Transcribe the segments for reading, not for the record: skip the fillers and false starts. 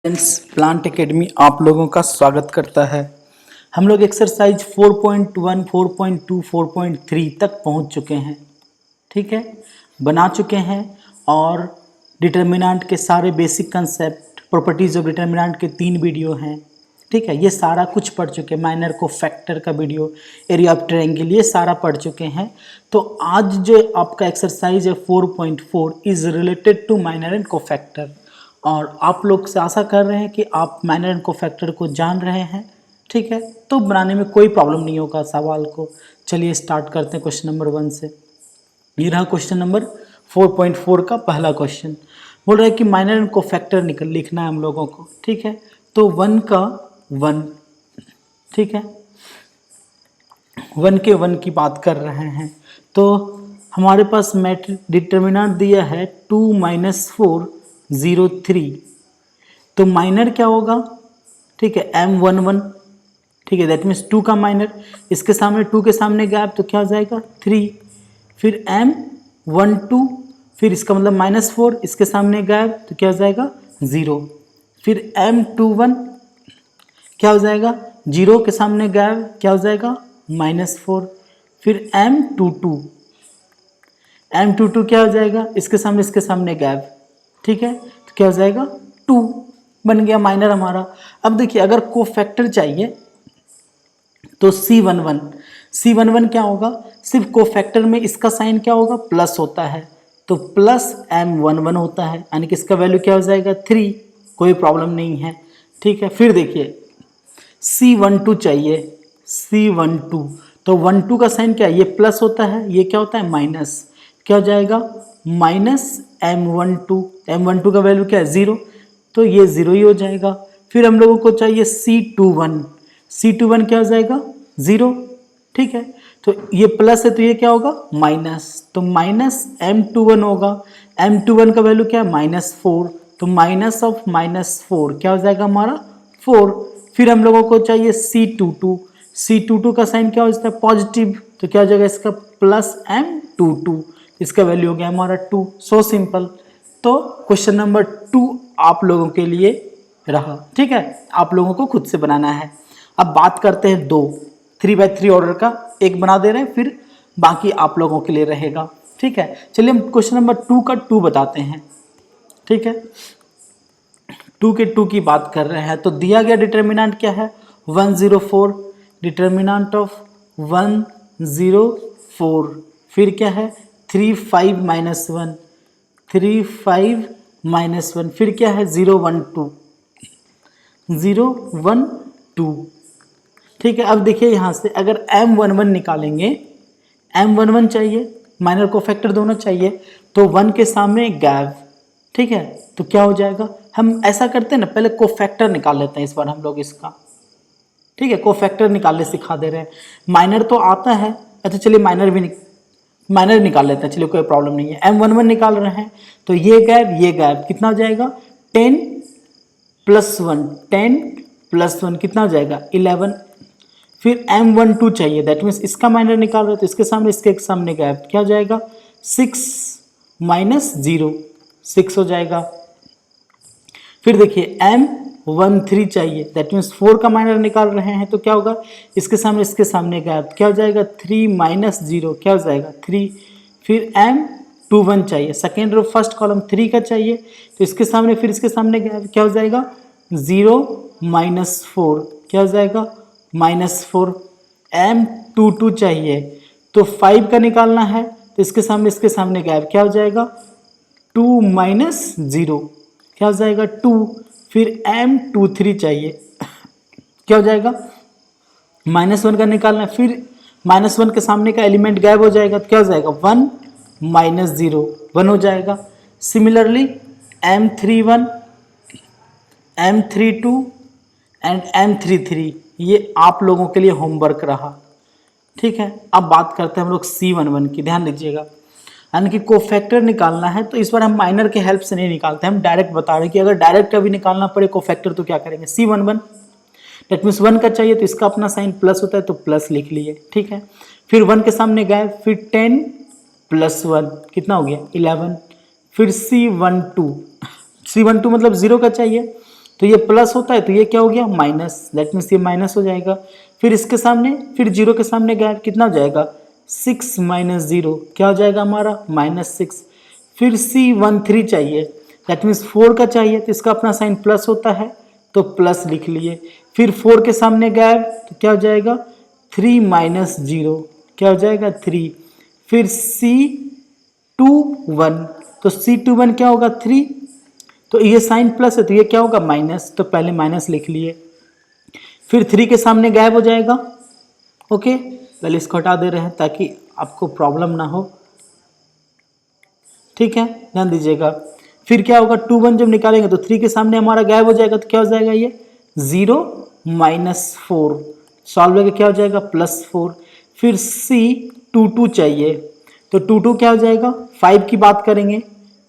Plant academy आप लोगों का स्वागत करता है। हम लोग एक्सरसाइज 4.1, 4.2, 4.3 तक पहुंच चुके हैं। ठीक है, बना चुके हैं और डिटर्मिनेंट के सारे basic concept, properties of determinant के 3 वीडियो हैं। ठीक है, ये सारा कुछ पढ़ चुके हैं। माइनर को फैक्टर का वीडियो, एरिया ऑफ ट्रायंगल, ये सारा पढ़ चुके हैं। तो आज जो आपका एक्सरसाइज है 4.4 is related to minor and cofactor, और आप लोग से आशा कर रहे हैं कि आप माइनर एंड कोफैक्टर को जान रहे हैं। ठीक है, तो बनाने में कोई प्रॉब्लम नहीं होगा सवाल को। चलिए स्टार्ट करते हैं क्वेश्चन नंबर 1 से। ये रहा क्वेश्चन नंबर 4.4 का पहला क्वेश्चन। बोल रहा है कि माइनर एंड कोफैक्टर लिखना है हम लोगों को। ठीक है, तो 1 का 1, ठीक है, 1 के 1 की बात कर रहे हैं। तो हमारे पास डिटर्मिनेंट दिया है 2 - 4 0 3। तो माइनर क्या होगा? ठीक है, M11, ठीक है, दैट मीन्स 2 का माइनर, इसके सामने 2 के सामने गैप, तो क्या हो जाएगा 3। फिर M12, फिर इसका मतलब -4, इसके सामने गैप, तो क्या हो जाएगा 0। फिर M21 क्या हो जाएगा 0 के सामने गैप, क्या हो जाएगा -4। फिर M22 क्या हो जाएगा, इसके सामने गैप, ठीक है, तो क्या हो जाएगा 2, बन गया माइनर हमारा। अब देखिए, अगर कोफैक्टर चाहिए तो C11 क्या होगा, सिर्फ कोफैक्टर में इसका साइन क्या होगा, प्लस होता है, तो प्लस M11 होता है, यानी कि इसका वैल्यू क्या हो जाएगा 3, कोई प्रॉब्लम नहीं है। ठीक है, फिर देखिए C12 चाहिए, C12, तो 12 का साइन क्या है, ये प्लस होता है, ये क्या होता है माइनस, क्या हो जाएगा -M12 का वैल्यू क्या है 0, तो ये 0 ही हो जाएगा। फिर हम लोगों को चाहिए C21 क्या हो जाएगा 0, ठीक है, तो ये प्लस है तो ये क्या होगा माइनस, तो -M21 होगा। M21 का वैल्यू क्या है -4, तो माइनस ऑफ -4 क्या हो जाएगा हमारा 4। फिर हम लोगों को चाहिए C22 का साइन क्या हो जाता है पॉजिटिव, तो क्या हो जाएगा इसका +M22, इसका वैल्यू हो गया हमारा 2। So simple. तो क्वेश्चन नंबर 2 आप लोगों के लिए रहा। ठीक है, आप लोगों को खुद से बनाना है। अब बात करते हैं 3x3 ऑर्डर का, एक बना दे रहे हैं, फिर बाकी आप लोगों के लिए रहेगा। ठीक है, चलिए हम क्वेश्चन नंबर 2 का 2 बताते हैं। ठीक है, 2 के 2 की बात कर रहे हैं। तो दिया गया डिटर्मिनेंट क्या है 104, डिटर्मिनेंट ऑफ 104, फिर क्या है 35 - 1, 35 - 1, फिर क्या है 012। ठीक है, अब देखिए यहाँ से अगर M11 निकालेंगे, M11 चाहिए, माइनर कोफैक्टर दोनों चाहिए, तो 1 के सामने गैप, ठीक है, तो क्या हो जाएगा, हम ऐसा करते हैं ना, पहले कोफैक्टर निकाल लेते हैं इस बार हम लोग इसका। ठीक है, कोफैक्टर निकालने सिखा दे रहे हैं। माइनर तो आता है, अच्छा चलिए माइनर निकाल लेते हैं, चलिए कोई प्रॉब्लम नहीं है। M11 निकाल रहे हैं, तो ये गैप कितना हो जाएगा 10 + 1 कितना हो जाएगा 11। फिर M12 चाहिए, दैट मीन्स इसका माइनर निकाल रहे हैं, तो इसके सामने गैप क्या हो जाएगा 6 - 0, 6 हो जाएगा। फिर देखिए M13 चाहिए, दैट मीन्स 4 का माइनर निकाल रहे हैं, तो क्या होगा इसके सामने गैप क्या हो जाएगा 3 - 0, क्या हो जाएगा 3। फिर M21 चाहिए, सेकेंड रो फर्स्ट कॉलम 3 का चाहिए, तो इसके सामने गैप क्या हो जाएगा 0 - 4, क्या हो जाएगा -4। M22 चाहिए, तो 5 का निकालना है, तो इसके सामने गैप क्या हो जाएगा 2 - 0, क्या हो जाएगा 2। फिर M23 चाहिए, क्या हो जाएगा -1 का निकालना है, फिर -1 के सामने का एलिमेंट गायब हो जाएगा, तो क्या हो जाएगा 1 - 0, 1 हो जाएगा। Similarly M31, M32 and M33, ये आप लोगों के लिए होमवर्क रहा। ठीक है, अब बात करते हैं हम लोग C11 की, ध्यान दीजिएगा, यानी कि कोफैक्टर निकालना है, तो इस बार हम माइनर के हेल्प से नहीं निकालते, हम डायरेक्ट बता रहे हैं कि अगर डायरेक्ट कभी निकालना पड़े कोफैक्टर तो क्या करेंगे। C11 दैट मीन्स 1 का चाहिए, तो इसका अपना साइन प्लस होता है, तो प्लस लिख लिए। ठीक है, फिर 1 के सामने गैप, फिर 10 + 1 कितना हो गया 11। फिर C12 मतलब 0 का चाहिए, तो ये प्लस होता है तो ये क्या हो गया माइनस, दैट मीन्स ये माइनस हो जाएगा। फिर इसके सामने, फिर जीरो के सामने गैप कितना हो जाएगा 6 माइनस 0 क्या हो जाएगा हमारा -6। फिर C13 चाहिए, दैट मीन्स 4 का चाहिए तो इसका अपना साइन प्लस होता है तो प्लस लिख लिए। फिर 4 के सामने गैप तो क्या हो जाएगा 3 माइनस 0 क्या हो जाएगा 3। फिर C21 तो C21 क्या होगा 3, तो ये साइन प्लस है तो ये क्या होगा माइनस, तो पहले माइनस लिख लिए। फिर 3 के सामने गैप हो जाएगा, ओके पहले इसको हटा दे रहे हैं ताकि आपको प्रॉब्लम ना हो, ठीक है ध्यान दीजिएगा। फिर क्या होगा 21 जब निकालेंगे तो 3 के सामने हमारा गैप हो जाएगा तो क्या हो जाएगा ये 0 माइनस 4 सॉल्व करके क्या हो जाएगा +4। फिर C22 चाहिए तो 22 क्या हो जाएगा 5 की बात करेंगे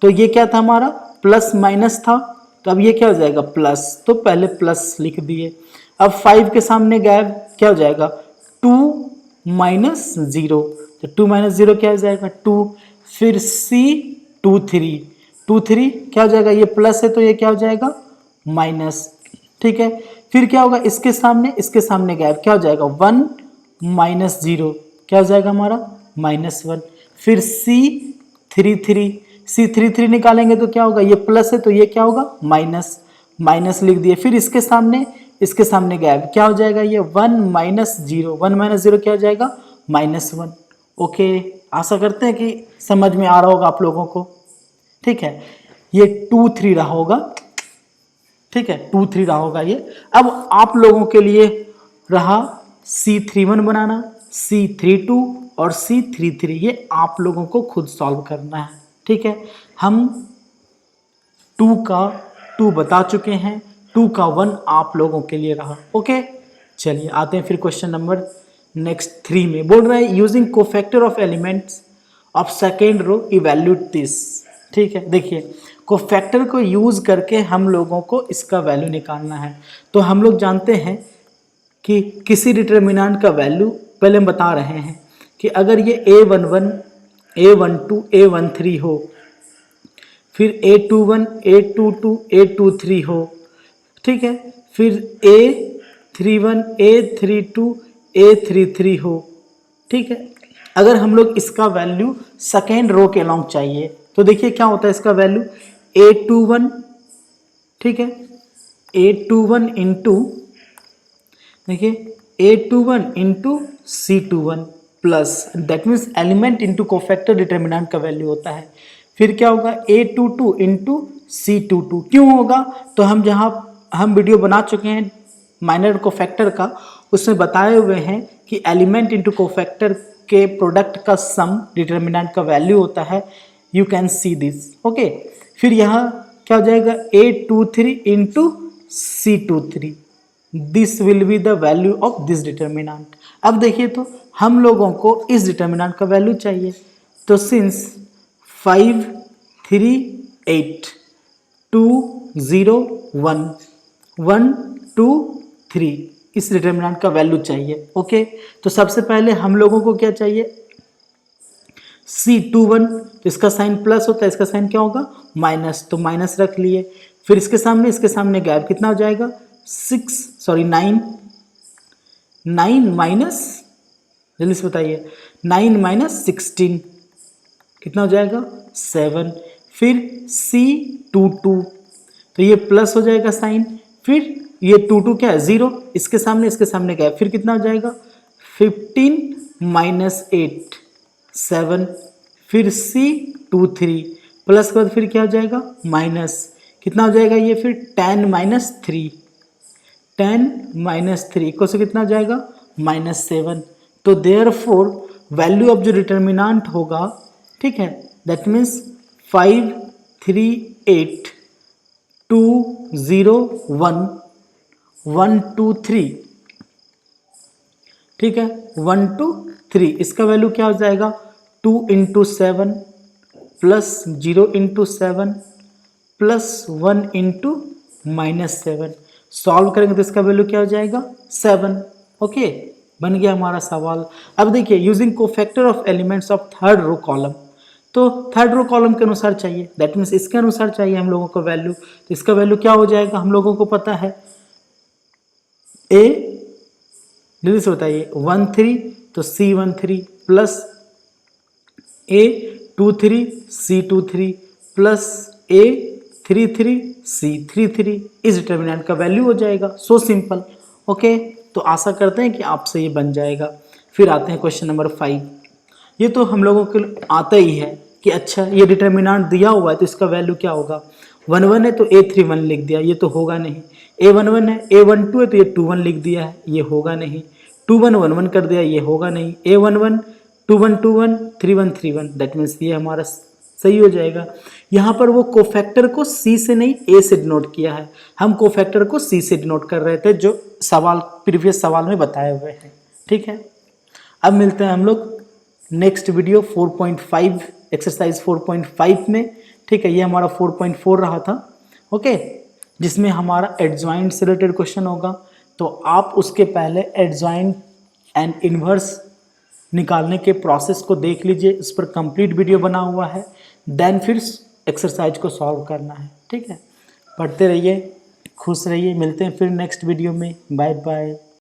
तो ये क्या था हमारा प्लस माइनस था तो अब ये क्या हो जाएगा प्लस, तो पहले प्लस लिख दिए। अब 5 के सामने गैप क्या हो जाएगा 2 माइनस 0 तो 2 माइनस 0 क्या हो जाएगा 2। फिर C23 क्या हो जाएगा ये प्लस है तो ये क्या हो जाएगा माइनस, ठीक है। फिर क्या होगा इसके सामने गैप क्या हो जाएगा 1 माइनस 0 क्या हो जाएगा हमारा -1। फिर C33 निकालेंगे तो क्या होगा ये प्लस है तो ये क्या होगा माइनस लिख दिए। फिर इसके सामने गैप क्या हो जाएगा ये 1 माइनस 0 क्या हो जाएगा -1। ओके आशा करते हैं कि समझ में आ रहा होगा आप लोगों को, ठीक है। ये 2 3 रहा होगा, ठीक है 2 3 रहा होगा ये। अब आप लोगों के लिए रहा C31 बनाना, C32 और C33, ये आप लोगों को खुद सॉल्व करना है, ठीक है। हम 2 का 2 बता चुके हैं, 2 का 1 आप लोगों के लिए रहा, ओके। चलिए आते हैं फिर क्वेश्चन नंबर नेक्स्ट 3 में। बोल रहा है using cofactor of elements of second row evaluate this, ठीक है। देखिए कोफैक्टर को यूज करके हम लोगों को इसका वैल्यू निकालना है। तो हम लोग जानते हैं कि किसी डिटर्मिनेंट का वैल्यू पहले हम बता रहे हैं कि अगर ये A11 A12 A13 हो, फिर A21 A22 A23 हो, ठीक है, फिर A31 A32 A33 हो, ठीक है। अगर हम लोग इसका वैल्यू सेकेंड रो के अलॉन्ग चाहिए तो देखिए क्या होता है इसका वैल्यू A21, ठीक है, A21 इंटू देखिए A21 into C21 plus that means element into cofactor determinant का वैल्यू होता है। फिर क्या होगा A22 इंटू C22, क्यों होगा तो हम वीडियो बना चुके हैं माइनर कोफैक्टर का, उसमें बताए हुए हैं कि एलिमेंट इंटू कोफैक्टर के प्रोडक्ट का सम डिटर्मिनेंट का वैल्यू होता है, you can see this, okay. फिर यहाँ क्या हो जाएगा A23 into C23, this will be the value of this determinant. अब देखिए तो हम लोगों को इस डिटर्मिनेंट का वैल्यू चाहिए, तो सिंस 5 3 8 2 0 1 1 2 3 इस डिटर्मिनेंट का वैल्यू चाहिए, ओके। तो सबसे पहले हम लोगों को क्या चाहिए C21, तो इसका साइन प्लस होता है, इसका साइन क्या होगा माइनस, तो माइनस रख लिए। फिर इसके सामने गैप कितना हो जाएगा 9 माइनस, जल्दी से बताइए 9 माइनस 16 कितना हो जाएगा 7। फिर C22 तो ये प्लस हो जाएगा साइन, फिर ये 22 क्या है 0, इसके सामने गैप, फिर कितना हो जाएगा 15 माइनस 8 7। फिर C23 प्लस के बाद फिर क्या हो जाएगा माइनस, कितना हो जाएगा ये फिर 10 माइनस 3 को से कितना हो जाएगा -7। तो देयरफॉर वैल्यू ऑफ जो डिटर्मिनेंट होगा, ठीक है, दैट मीन्स 5 3 8 2 0 1 1 2 3, ठीक है 1 2 3, इसका वैल्यू क्या हो जाएगा 2 into 7 plus 0 into 7 plus 1 into -7, solve करेंगे तो इसका वैल्यू क्या हो जाएगा 7, ओके। बन गया हमारा सवाल। अब देखिए using cofactor of elements of third row column, तो तो थर्ड रो कॉलम के अनुसार चाहिए, दैट मीन्स इसके अनुसार चाहिए हम लोगों को वैल्यू। तो इसका वैल्यू क्या हो जाएगा, हम लोगों को पता है ए, जल्दी से बताइए, 13 तो C13 plus A23 C23 plus A33 C33 इस डिटर्मिनेंट का वैल्यू हो जाएगा। So simple. ओके, तो आशा करते हैं कि आपसे ये बन जाएगा। फिर आते हैं क्वेश्चन नंबर 5। ये तो हम लोगों को आता ही है कि अच्छा ये डिटर्मिनेंट दिया हुआ है तो इसका वैल्यू क्या होगा। 11 है तो A31 लिख दिया, ये तो होगा नहीं। A11 है, A12 है तो ये 21 लिख दिया है, ये होगा नहीं। 21 11 कर दिया, ये होगा नहीं। A11 21 21 31 31, दैट मीन्स ये हमारा सही हो जाएगा। यहाँ पर वो कोफैक्टर को C से नहीं A से डिनोट किया है, हम कोफैक्टर को C से डिनोट कर रहे थे जो सवाल प्रीवियस सवाल में बताए हुए हैं। ठीक है, अब मिलते हैं हम लोग नेक्स्ट वीडियो 4.5 एक्सरसाइज 4.5 में। ठीक है, ये हमारा 4.4 रहा था। ओके, जिसमें हमारा एडजॉइंट से रिलेटेड क्वेश्चन होगा। तो आप उसके पहले एडजॉइंट एंड इन्वर्स निकालने के प्रोसेस को देख लीजिए, उस पर कंप्लीट वीडियो बना हुआ है। देन फिर एक्सरसाइज को सॉल्व करना है। ठीक है, पढ़ते रहिए, खुश रहिए, मिलते हैं फिर नेक्स्ट वीडियो में। Bye bye.